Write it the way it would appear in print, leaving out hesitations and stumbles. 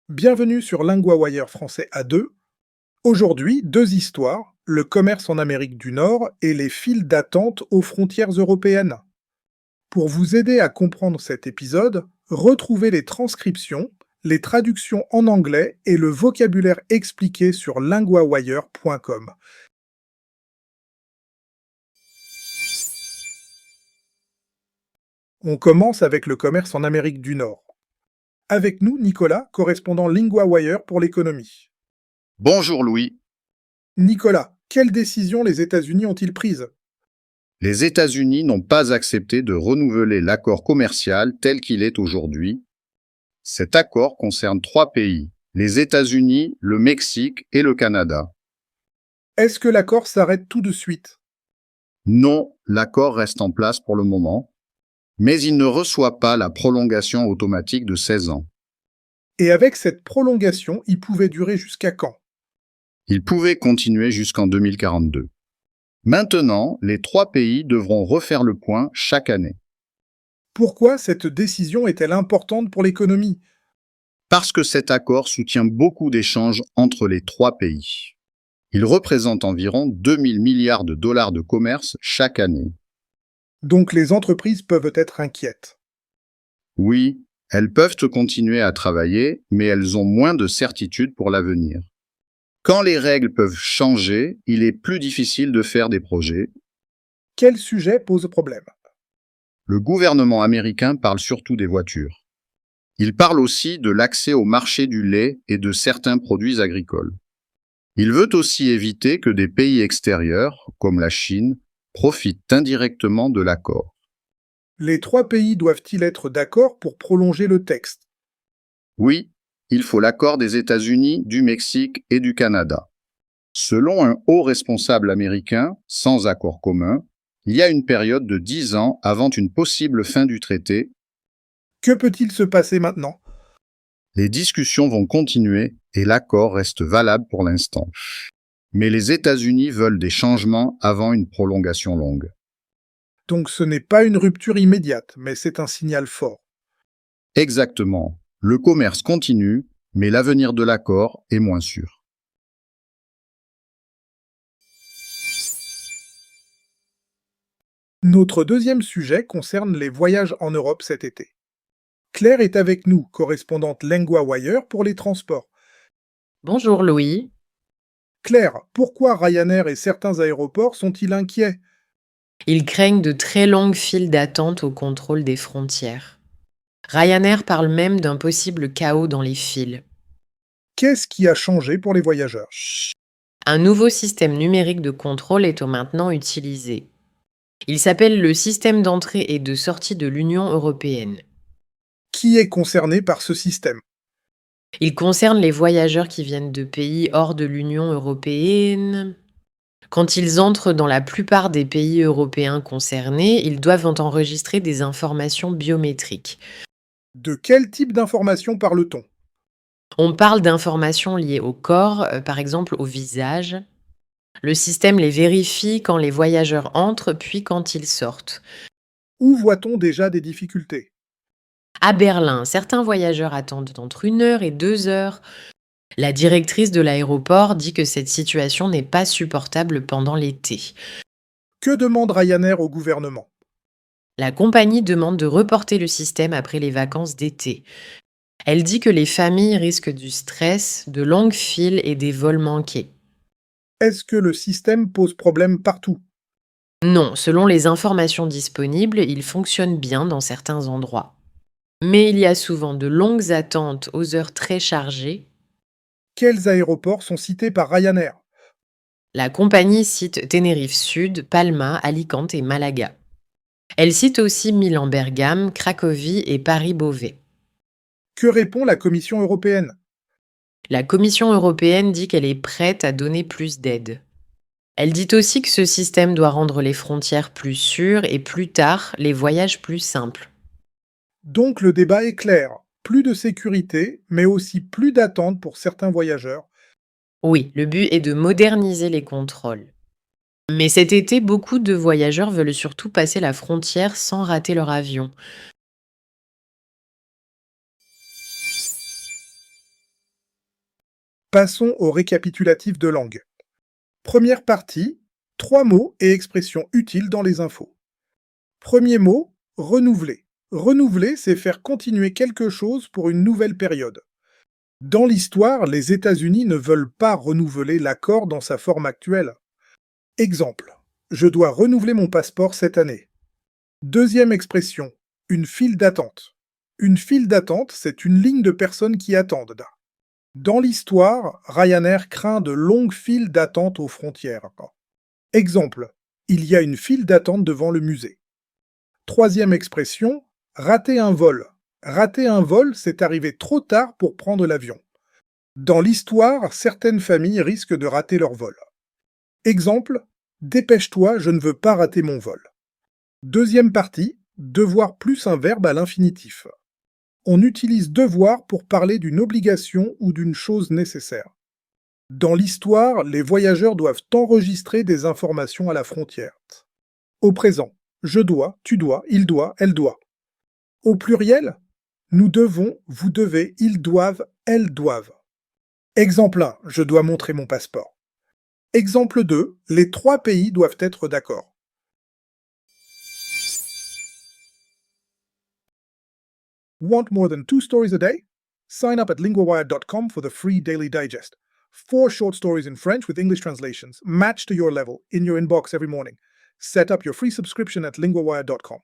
Bienvenue sur LinguaWire français A2. Aujourd'hui, deux histoires, le commerce en Amérique du Nord et les files d'attente aux frontières européennes. Pour vous aider à comprendre cet épisode, retrouvez les transcriptions, les traductions en anglais et le vocabulaire expliqué sur linguawire.com. On commence avec le commerce en Amérique du Nord. Avec nous, Nicolas, correspondant LinguaWire pour l'économie. Bonjour Louis. Nicolas, quelles décisions les États-Unis ont-ils prises? Les États-Unis n'ont pas accepté de renouveler l'accord commercial tel qu'il est aujourd'hui. Cet accord concerne 3 pays, les États-Unis, le Mexique et le Canada. Est-ce que l'accord s'arrête tout de suite? Non, l'accord reste en place pour le moment, mais il ne reçoit pas la prolongation automatique de 16 ans. Et avec cette prolongation, il pouvait durer jusqu'à quand? Il pouvait continuer jusqu'en 2042. Maintenant, les 3 pays devront refaire le point chaque année. Pourquoi cette décision est-elle importante pour l'économie? Parce que cet accord soutient beaucoup d'échanges entre les 3 pays. Il représente environ 2000 milliards de dollars de commerce chaque année. Donc les entreprises peuvent être inquiètes. Oui, elles peuvent continuer à travailler, mais elles ont moins de certitude pour l'avenir. Quand les règles peuvent changer, il est plus difficile de faire des projets. Quel sujet pose problème? Le gouvernement américain parle surtout des voitures. Il parle aussi de l'accès au marché du lait et de certains produits agricoles. Il veut aussi éviter que des pays extérieurs, comme la Chine, profitent indirectement de l'accord. Les 3 pays doivent-ils être d'accord pour prolonger le texte? Oui, il faut l'accord des États-Unis, du Mexique et du Canada. Selon un haut responsable américain, sans accord commun, il y a une période de 10 ans avant une possible fin du traité. Que peut-il se passer maintenant? Les discussions vont continuer et l'accord reste valable pour l'instant. Mais les États-Unis veulent des changements avant une prolongation longue. Donc ce n'est pas une rupture immédiate, mais c'est un signal fort. Exactement. Le commerce continue, mais l'avenir de l'accord est moins sûr. Notre deuxième sujet concerne les voyages en Europe cet été. Claire est avec nous, correspondante LinguaWire pour les transports. Bonjour Louis. Claire, pourquoi Ryanair et certains aéroports sont-ils inquiets? Ils craignent de très longues files d'attente au contrôle des frontières. Ryanair parle même d'un possible chaos dans les files. Qu'est-ce qui a changé pour les voyageurs? Un nouveau système numérique de contrôle est maintenant utilisé. Il s'appelle le système d'entrée et de sortie de l'Union européenne. Qui est concerné par ce système? Il concerne les voyageurs qui viennent de pays hors de l'Union européenne. Quand ils entrent dans la plupart des pays européens concernés, ils doivent enregistrer des informations biométriques. De quel type d'informations parle-t-on? On parle d'informations liées au corps, par exemple au visage. Le système les vérifie quand les voyageurs entrent, puis quand ils sortent. Où voit-on déjà des difficultés? À Berlin, certains voyageurs attendent entre 1 heure et 2 heures. La directrice de l'aéroport dit que cette situation n'est pas supportable pendant l'été. Que demande Ryanair au gouvernement? La compagnie demande de reporter le système après les vacances d'été. Elle dit que les familles risquent du stress, de longues files et des vols manqués. Est-ce que le système pose problème partout? Non, selon les informations disponibles, il fonctionne bien dans certains endroits. Mais il y a souvent de longues attentes aux heures très chargées. Quels aéroports sont cités par Ryanair? La compagnie cite Tenerife Sud, Palma, Alicante et Malaga. Elle cite aussi Milan-Bergame, Cracovie et Paris-Beauvais. Que répond la Commission européenne? La Commission européenne dit qu'elle est prête à donner plus d'aide. Elle dit aussi que ce système doit rendre les frontières plus sûres et plus tard, les voyages plus simples. Donc le débat est clair. Plus de sécurité, mais aussi plus d'attente pour certains voyageurs. Oui, le but est de moderniser les contrôles. Mais cet été, beaucoup de voyageurs veulent surtout passer la frontière sans rater leur avion. Passons au récapitulatif de langue. Première partie, 3 mots et expressions utiles dans les infos. Premier mot, renouveler. Renouveler, c'est faire continuer quelque chose pour une nouvelle période. Dans l'histoire, les États-Unis ne veulent pas renouveler l'accord dans sa forme actuelle. Exemple, je dois renouveler mon passeport cette année. Deuxième expression, une file d'attente. Une file d'attente, c'est une ligne de personnes qui attendent. Dans l'histoire, Ryanair craint de longues files d'attente aux frontières. Exemple, il y a une file d'attente devant le musée. Troisième expression, rater un vol. Rater un vol, c'est arriver trop tard pour prendre l'avion. Dans l'histoire, certaines familles risquent de rater leur vol. Exemple, dépêche-toi, je ne veux pas rater mon vol. Deuxième partie, devoir plus un verbe à l'infinitif. On utilise devoir pour parler d'une obligation ou d'une chose nécessaire. Dans l'histoire, les voyageurs doivent enregistrer des informations à la frontière. Au présent, je dois, tu dois, il doit, elle doit. Au pluriel, nous devons, vous devez, ils doivent, elles doivent. Exemple 1, je dois montrer mon passeport. Exemple 2, les 3 pays doivent être d'accord. Want more than 2 stories a day? Sign up at linguawire.com for the free daily digest. 4 short stories in French with English translations, matched to your level, in your inbox every morning. Set up your free subscription at linguawire.com.